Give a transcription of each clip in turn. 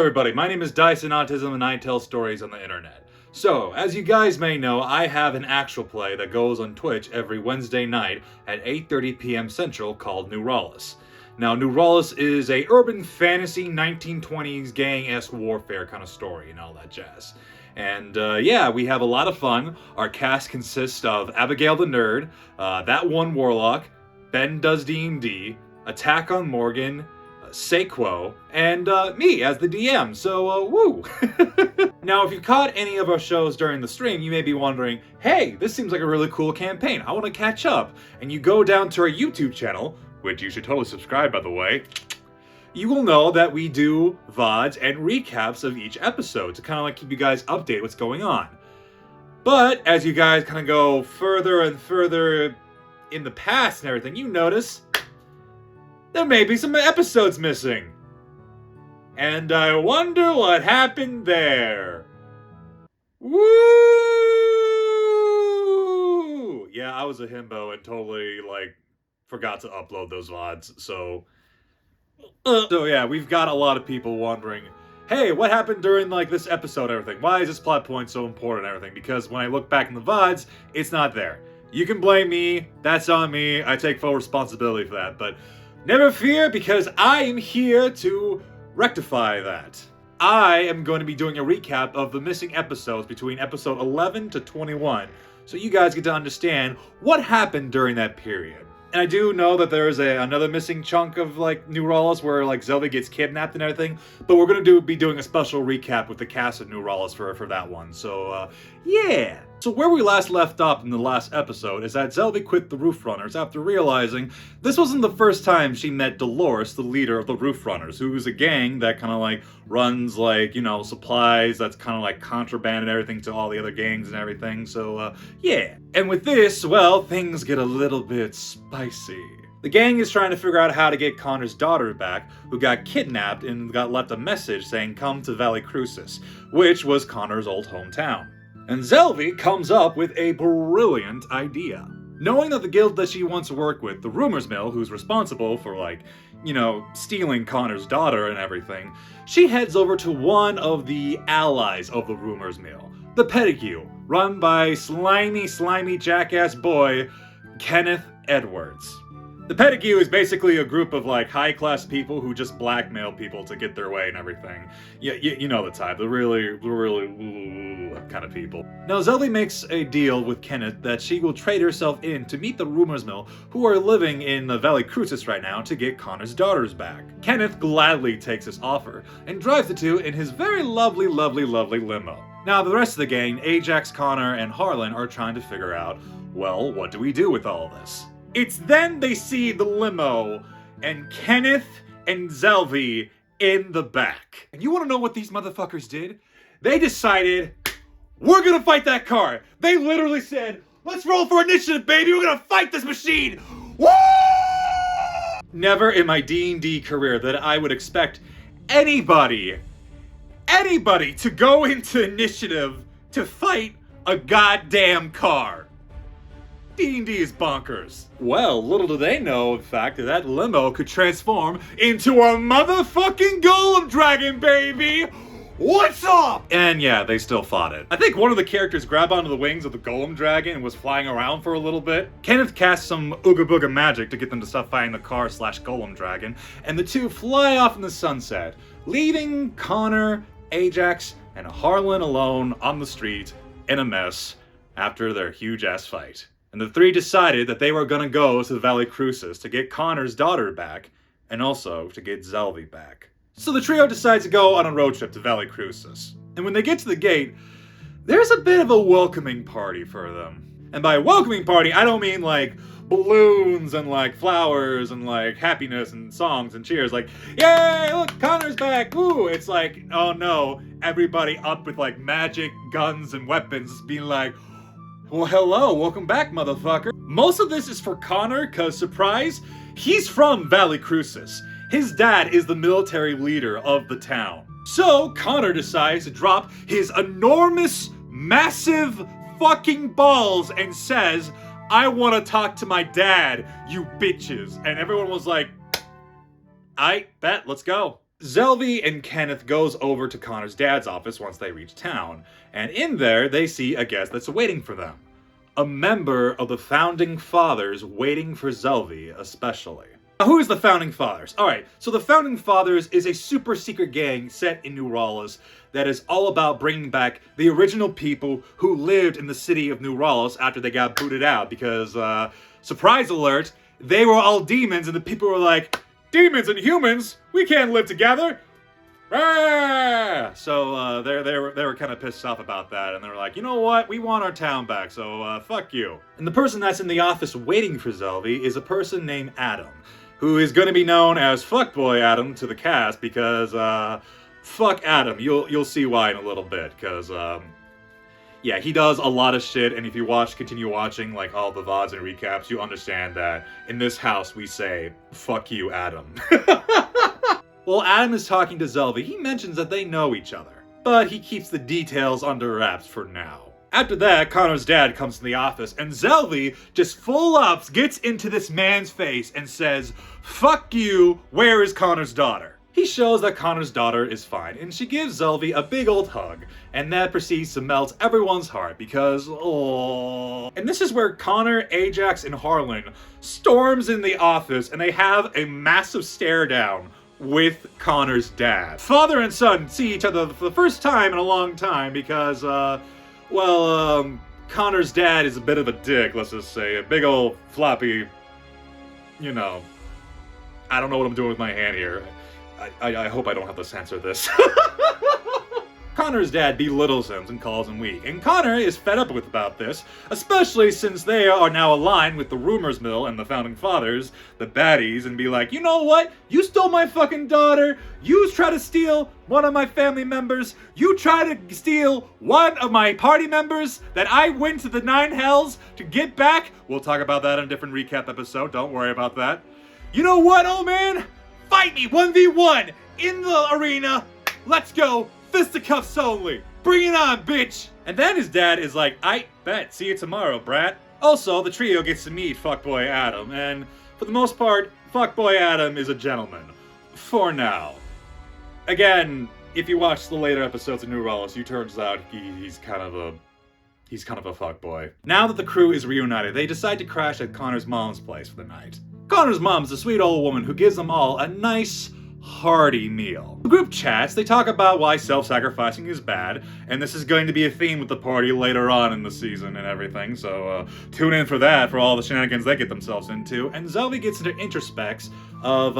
everybody, my name is Dice&Autism and I tell stories on the internet. So, as you guys may know, I have an actual play that goes on Twitch every Wednesday night at 8:30 p.m. Central called ROLLIS. Now, ROLLIS is a urban fantasy 1920s gang-esque warfare kind of story and all that jazz. And yeah, we have a lot of fun. Our cast consists of Abigail the Nerd, That One Warlock, Ben Does D&D, Attack on Morgan, Sequo, and me as the DM, so woo! Now, if you caught any of our shows during the stream, you may be wondering, hey, this seems like a really cool campaign, I want to catch up. And you go down to our YouTube channel, which you should totally subscribe, by the way, you will know that we do VODs and recaps of each episode to kind of like keep you guys updated what's going on. But as you guys kind of go further and further in the past and everything, you notice there may be some episodes missing. And I wonder what happened there. Woo! Yeah, I was a himbo and totally, like, forgot to upload those VODs, so... So yeah, we've got a lot of people wondering, hey, what happened during, like, this episode and everything? Why is this plot point so important and everything? Because when I look back in the VODs, it's not there. You can blame me, that's on me, I take full responsibility for that, but never fear, because I am here to rectify that. I am going to be doing a recap of the missing episodes between episode 11 to 21, so you guys get to understand what happened during that period. And I do know that there is another missing chunk of, like, ROLLIS where, like, Zelvi gets kidnapped and everything, but we're going to be doing a special recap with the cast of ROLLIS for that one, so, yeah. So where we last left off in the last episode is that Zelvi quit the Roof Runners after realizing this wasn't the first time she met Dolores, the leader of the Roof Runners, who's a gang that kind of like runs like, you know, supplies that's kind of like contraband and everything to all the other gangs and everything, so yeah. And with this, well, things get a little bit spicy. The gang is trying to figure out how to get Connor's daughter back, who got kidnapped and got left a message saying come to Valley Crucis, which was Connor's old hometown. And Zelvi comes up with a brilliant idea. Knowing that the guild that she wants to work with, the Rumors Mill, who's responsible for, like, you know, stealing Connor's daughter and everything, she heads over to one of the allies of the Rumors Mill, the Pettigrew, run by slimy jackass boy, Kenneth Edwards. The Pettigrew is basically a group of, like, high-class people who just blackmail people to get their way and everything. You know the type, the really kind of people. Now, Zelvi makes a deal with Kenneth that she will trade herself in to meet the Rumors Mill, who are living in the Valley Crucis right now, to get Connor's daughters back. Kenneth gladly takes this offer, and drives the two in his very lovely limo. Now, the rest of the gang, Ajax, Connor, and Harlon, are trying to figure out, well, what do we do with all this? It's then they see the limo, and Kenneth and Zelvi in the back. And you want to know what these motherfuckers did? They decided, we're gonna fight that car. They literally said, let's roll for initiative, baby, we're gonna fight this machine! Woo! Never in my D&D career that I would expect anybody to go into initiative to fight a goddamn car. D&D is bonkers. Well, little do they know, in fact, that limo could transform into a motherfucking golem dragon, baby! What's up? And yeah, they still fought it. I think one of the characters grabbed onto the wings of the golem dragon and was flying around for a little bit. Kenneth cast some ooga booga magic to get them to stop fighting the car / golem dragon, and the two fly off in the sunset, leaving Connor, Ajax, and Harlon alone on the street in a mess after their huge-ass fight. And the three decided that they were gonna go to the Valley Crucis to get Connor's daughter back, and also to get Zelvi back. So the trio decides to go on a road trip to Valley Crucis. And when they get to the gate, there's a bit of a welcoming party for them. And by welcoming party, I don't mean like balloons and like flowers and like happiness and songs and cheers, like, yay, look, Connor's back, woo! It's like, oh no, everybody up with like magic, guns, and weapons being like, well, hello, welcome back, motherfucker. Most of this is for Connor, cause surprise, he's from Valley Crucis. His dad is the military leader of the town. So Connor decides to drop his enormous, massive fucking balls and says, I want to talk to my dad, you bitches. And everyone was like, I bet, let's go. Zelvi and Kenneth goes over to Connor's dad's office once they reach town, and in there they see a guest that's waiting for them. A member of the Founding Fathers waiting for Zelvi, especially. Now, who is the Founding Fathers? Alright, so the Founding Fathers is a super secret gang set in New ROLLIS that is all about bringing back the original people who lived in the city of New ROLLIS after they got booted out, because, surprise alert, they were all demons, and the people were like, demons and humans? We can't live together! Rah! So, they were kind of pissed off about that, and they were like, you know what? We want our town back, so, fuck you. And the person that's in the office waiting for Zelvi is a person named Adam, who is going to be known as Fuckboy Adam to the cast, because, fuck Adam. You'll see why in a little bit, because, yeah, he does a lot of shit, and if you continue watching, like, all the VODs and recaps, you understand that in this house we say, fuck you, Adam. While Adam is talking to Zelvi, he mentions that they know each other, but he keeps the details under wraps for now. After that, Connor's dad comes to the office, and Zelvi just full ups gets into this man's face and says, fuck you, where is Connor's daughter? He shows that Connor's daughter is fine, and she gives Zelvi a big old hug, and that proceeds to melt everyone's heart because, oh. And this is where Connor, Ajax, and Harlon storms in the office, and they have a massive stare down with Connor's dad. Father and son see each other for the first time in a long time because, Connor's dad is a bit of a dick, let's just say. A big old floppy, you know. I don't know what I'm doing with my hand here. I hope I don't have to censor this. Connor's dad belittles him and calls him weak, and Connor is fed up about this, especially since they are now aligned with the Rumors Mill and the Founding Fathers, the baddies, and be like, you know what? You stole my fucking daughter, you try to steal one of my family members, you try to steal one of my party members that I went to the 9 hells to get back. We'll talk about that in a different recap episode, don't worry about that. You know what, old man? Fight me 1v1 in the arena. Let's go. Fisticuffs only. Bring it on, bitch. And then his dad is like, I bet. See you tomorrow, brat. Also, the trio gets to meet Fuckboy Adam, and for the most part, Fuckboy Adam is a gentleman. For now. Again, if you watch the later episodes of New ROLLIS, it turns out he's kind of a fuckboy. Now that the crew is reunited, they decide to crash at Connor's mom's place for the night. Connor's mom's a sweet old woman who gives them all a nice, hearty meal. The group chats, they talk about why self-sacrificing is bad, and this is going to be a theme with the party later on in the season and everything, so tune in for that, for all the shenanigans they get themselves into. And Zelvi gets into introspects of,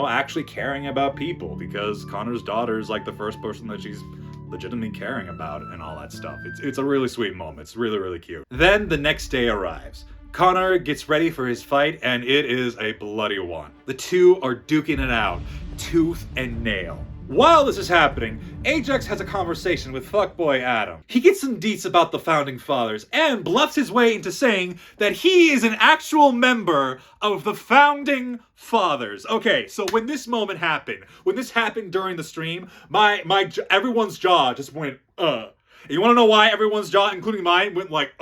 actually caring about people, because Connor's daughter is like the first person that she's legitimately caring about and all that stuff. It's a really sweet moment. It's really, really cute. Then the next day arrives. Connor gets ready for his fight, and it is a bloody one. The two are duking it out, tooth and nail. While this is happening, Ajax has a conversation with Fuckboy Adam. He gets some deets about the Founding Fathers, and bluffs his way into saying that he is an actual member of the Founding Fathers. Okay, so when this moment happened, when this happened during the stream, everyone's jaw just went, And you wanna know why everyone's jaw, including mine, went like,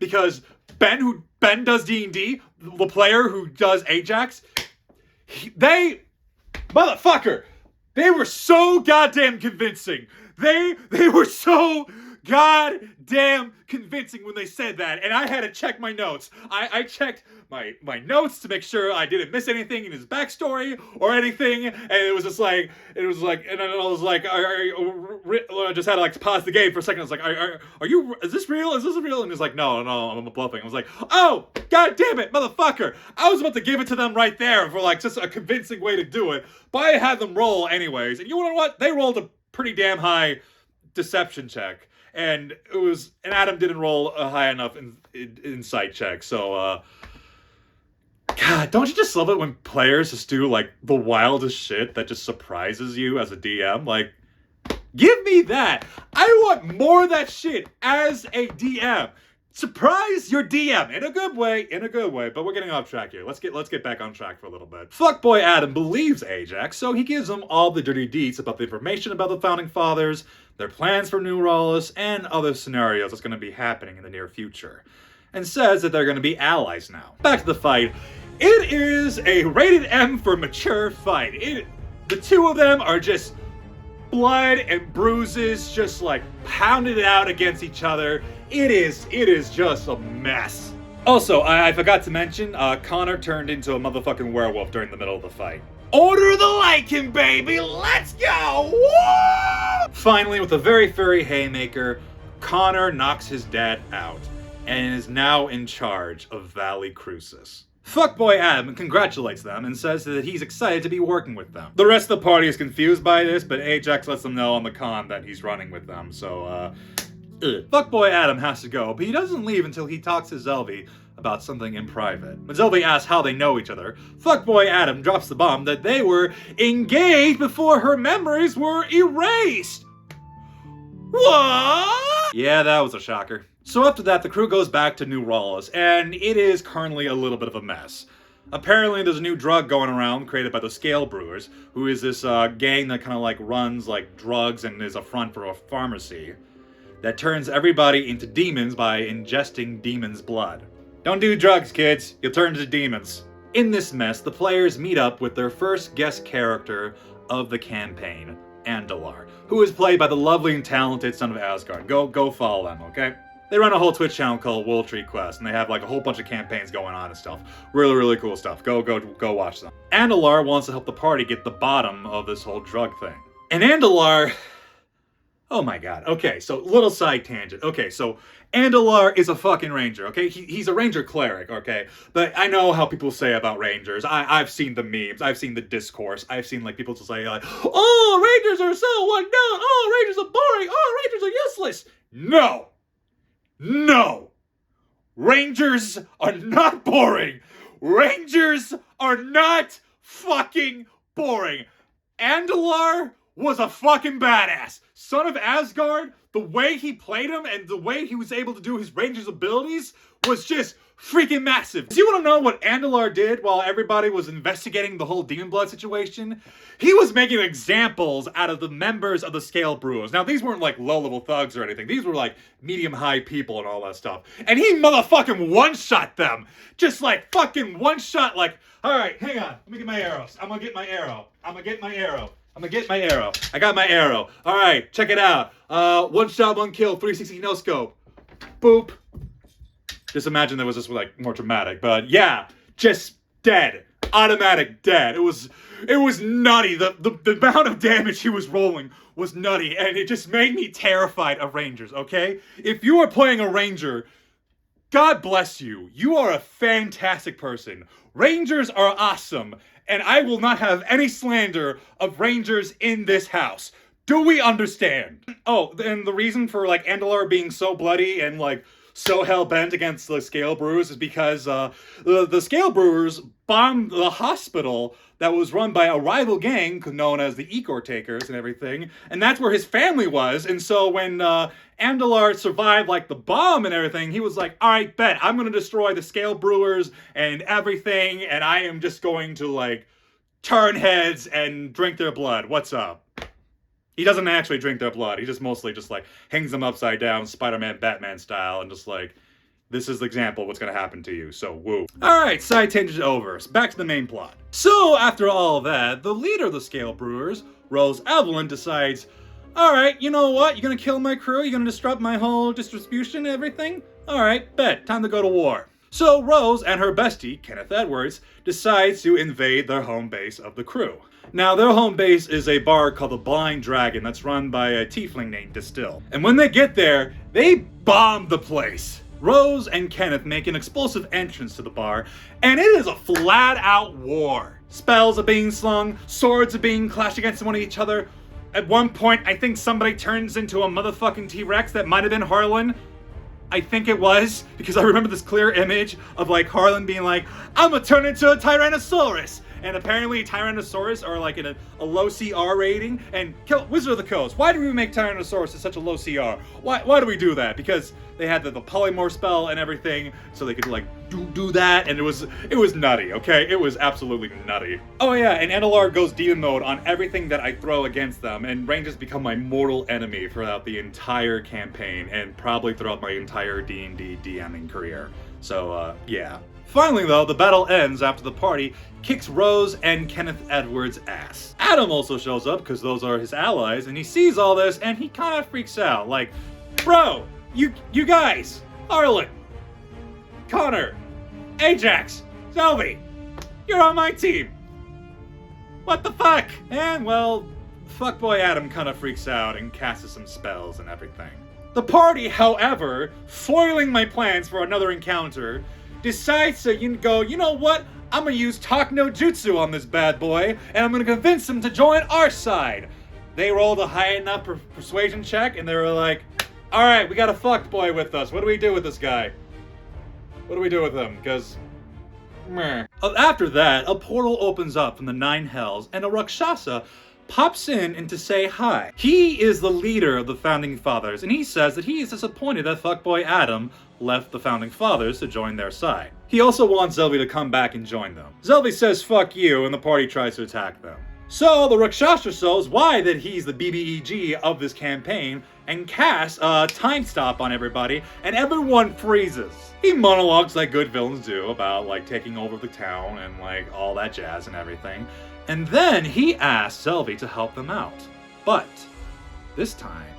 Because Ben does D&D, the player who does Ajax, they were so goddamn convincing. They were so goddamn convincing when they said that, and I had to check my notes. I checked my notes to make sure I didn't miss anything in his backstory or anything, and and then I was like, I just had to like pause the game for a second. I was like, is this real? Is this real? And he's like, no, I'm bluffing. I was like, oh, god damn it, motherfucker. I was about to give it to them right there for like just a convincing way to do it, but I had them roll anyways, and you know what? They rolled a pretty damn high deception check. And Adam didn't roll a high enough insight check, so, God, don't you just love it when players just do, like, the wildest shit that just surprises you as a DM? Like, give me that! I want more of that shit as a DM! Surprise your DM in a good way, but we're getting off track here. Let's get back on track for a little bit. Fuckboy Adam believes Ajax, so he gives him all the dirty deets about the information about the Founding Fathers, their plans for New ROLLIS, and other scenarios that's going to be happening in the near future, and says that they're going to be allies now. Back to the fight. It is a rated M for mature fight. The two of them are just blood and bruises, just like pounded out against each other. It is just a mess. Also, I forgot to mention, Connor turned into a motherfucking werewolf during the middle of the fight. Order of the Lycan, baby! Let's go! Woo! Finally, with a very furry haymaker, Connor knocks his dad out and is now in charge of Valley Crucis. Fuckboy Adam congratulates them and says that he's excited to be working with them. The rest of the party is confused by this, but Ajax lets them know on the con that he's running with them, so, Fuckboy Adam has to go, but he doesn't leave until he talks to Zelvi about something in private. When Zelvi asks how they know each other, Fuckboy Adam drops the bomb that they were engaged before her memories were erased! What? Yeah, that was a shocker. So after that, the crew goes back to New ROLLIS, and it is currently a little bit of a mess. Apparently, there's a new drug going around created by the Scale Brewers, who is this gang that kind of like runs like drugs and is a front for a pharmacy that turns everybody into demons by ingesting demons' blood. Don't do drugs, kids. You'll turn into demons. In this mess, the players meet up with their first guest character of the campaign, Andalar, who is played by the lovely and talented son of Asgard. Go follow them, okay? They run a whole Twitch channel called Linktree Quest, and they have like a whole bunch of campaigns going on and stuff. Really cool stuff. Go watch them. Andalar wants to help the party get the bottom of this whole drug thing. And Andalar... Oh my god. Okay, so little side tangent. Okay, so Andalar is a fucking ranger, okay? He's a ranger cleric, okay? But I know how people say about rangers. I've seen the memes. I've seen the discourse. I've seen like people just say like, oh, rangers are so one note. Oh, rangers are boring. Oh, rangers are useless. No. No. Rangers are not boring. Rangers are not fucking boring. Andalar was a fucking badass. Son of Asgard, the way he played him and the way he was able to do his ranger's abilities was just freaking massive. Do you want to know what Andalar did while everybody was investigating the whole demon blood situation? He was making examples out of the members of the Scale Brewers. Now, these weren't like low-level thugs or anything. These were like medium-high people and all that stuff. And he motherfucking one-shot them. Just like fucking one-shot like, all right, hang on. Let me get my arrows. I'm gonna get my arrow. I'm gonna get my arrow. I got my arrow. All right, check it out. One shot, one kill, 360 no scope. Boop. Just imagine that was just like more dramatic, but yeah, just dead. Automatic dead. It was nutty. The amount of damage he was rolling was nutty, and it just made me terrified of rangers, okay? If you are playing a ranger, God bless you. You are a fantastic person. Rangers are awesome. And I will not have any slander of rangers in this house. Do we understand? Oh, and the reason for like Andalar being so bloody and like so hell-bent against the Scale Brewers is because the Scale Brewers bombed the hospital that was run by a rival gang known as the Ecor Takers and everything, and that's where his family was. And so when Andalar survived like the bomb and everything, he was like, all right, bet, I'm gonna destroy the Scale Brewers and everything, and I am just going to like turn heads and drink their blood. What's up? He doesn't actually drink their blood. He just mostly just like hangs them upside down, Spider-Man, Batman style, and just like, this is the example of what's gonna happen to you, so woo. Alright, side tangent over. Back to the main plot. So, after all of that, the leader of the Scale Brewers, Rose Evelyn, decides, alright, you know what? You're gonna kill my crew? You're gonna disrupt my whole distribution and everything? Alright, bet. Time to go to war. So, Rose and her bestie, Kenneth Edwards, decides to invade their home base of the crew. Now, their home base is a bar called the Blind Dragon that's run by a tiefling named Distill. And when they get there, they bomb the place. Rose and Kenneth make an explosive entrance to the bar, and it is a flat-out war. Spells are being slung, swords are being clashed against one each other. At one point, I think somebody turns into a motherfucking T-Rex that might have been Harlon. I think it was, because I remember this clear image of like Harlon being like, I'm gonna turn into a Tyrannosaurus. And apparently Tyrannosaurus are like in a low CR rating. And Wizard of the Coast, why do we make Tyrannosaurus such a low CR? Why do we do that? Because they had the polymorph spell and everything, so they could like do that, and it was nutty, okay? It was absolutely nutty. Oh yeah, and Andalar goes demon mode on everything that I throw against them, and Rangers become my mortal enemy throughout the entire campaign, and probably throughout my entire D&D DMing career. So, yeah. Finally though, the battle ends after the party kicks Rose and Kenneth Edwards' ass. Adam also shows up because those are his allies, and he sees all this and he kind of freaks out. Like, bro, you guys, Harlon, Connor, Ajax, Zelvi, you're on my team. What the fuck? And well, fuckboy Adam kind of freaks out and casts some spells and everything. The party, however, foiling my plans for another encounter, decides to go, you know what? I'm gonna use Talk No Jutsu on this bad boy, and I'm gonna convince him to join our side. They rolled a high enough persuasion check, and they were like, alright, we got a fucked boy with us. What do we do with this guy? What do we do with him? Because, meh. After that, a portal opens up from the Nine Hells, and a Rakshasa pops in to say hi. He is the leader of the Founding Fathers, and he says that he is disappointed that fuckboy Adam left the Founding Fathers to join their side. He also wants Zelvi to come back and join them. Zelvi says fuck you, and the party tries to attack them. So the Rakshasa shows why that he's the BBEG of this campaign and casts a time stop on everybody, and everyone freezes. He monologues like good villains do about like taking over the town and like all that jazz and everything. And then he asks Zelvi to help them out. But this time,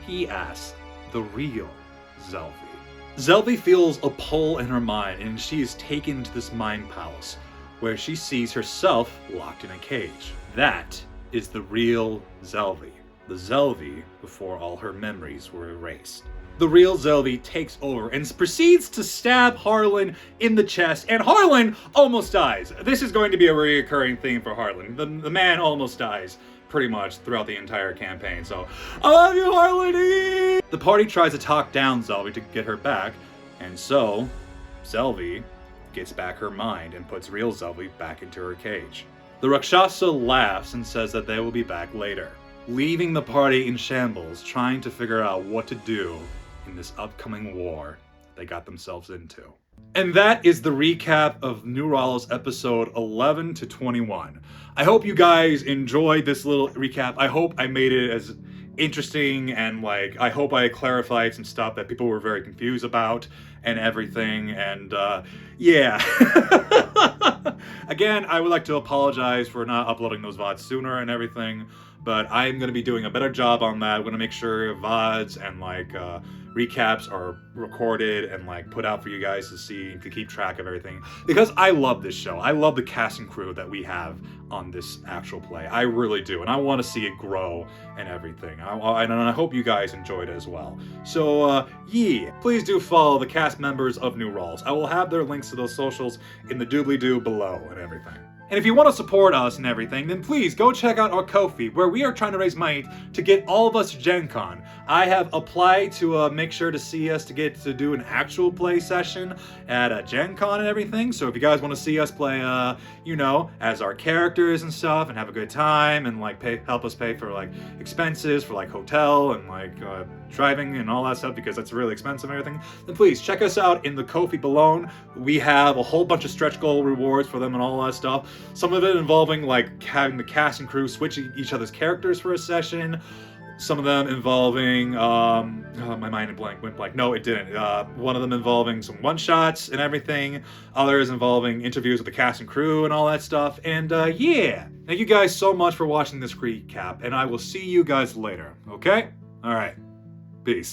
he asks the real Zelvi. Zelvi feels a pull in her mind, and she is taken to this mind palace where she sees herself locked in a cage. That is the real Zelvi. The Zelvi before all her memories were erased. The real Zelvi takes over and proceeds to stab Harlon in the chest, and Harlon almost dies. This is going to be a recurring theme for Harlon. The man almost dies pretty much throughout the entire campaign, so I love you, Harlon! The party tries to talk down Zelvi to get her back, and so Zelvi gets back her mind and puts real Zelvi back into her cage. The Rakshasa laughs and says that they will be back later, leaving the party in shambles, trying to figure out what to do in this upcoming war they got themselves into. And that is the recap of New ROLLIS episode 11 to 21. I hope you guys enjoyed this little recap. I hope I made it as interesting, and like I hope I clarified some stuff that people were very confused about and everything, and yeah. Again, I would like to apologize for not uploading those VODs sooner and everything, but I'm going to be doing a better job on that. I'm going to make sure VODs and like recaps are recorded and like put out for you guys to see, to keep track of everything, because I love this show. I love the cast and crew that we have on this actual play. I really do, and I want to see it grow and everything. And I hope you guys enjoyed it as well. So yeah, please do follow the cast members of New ROLLIS. I will have their links to those socials in the doobly-doo below and everything. And if you want to support us and everything, then please go check out our Ko-fi, where we are trying to raise money to get all of us to Gen Con. I have applied to make sure to see us to get to do an actual play session at Gen Con and everything. So if you guys want to see us play, you know, as our characters and stuff, and have a good time, and like help us pay for like expenses for like hotel and like driving and all that stuff, because that's really expensive and everything, then please check us out in the Ko-fi below. We have a whole bunch of stretch goal rewards for them and all that stuff. Some of it involving like having the cast and crew switch each other's characters for a session. Some of them involving, oh, my mind went blank. No, it didn't. One of them involving some one-shots and everything. Others involving interviews with the cast and crew and all that stuff. And yeah, thank you guys so much for watching this recap, and I will see you guys later, okay? All right, peace.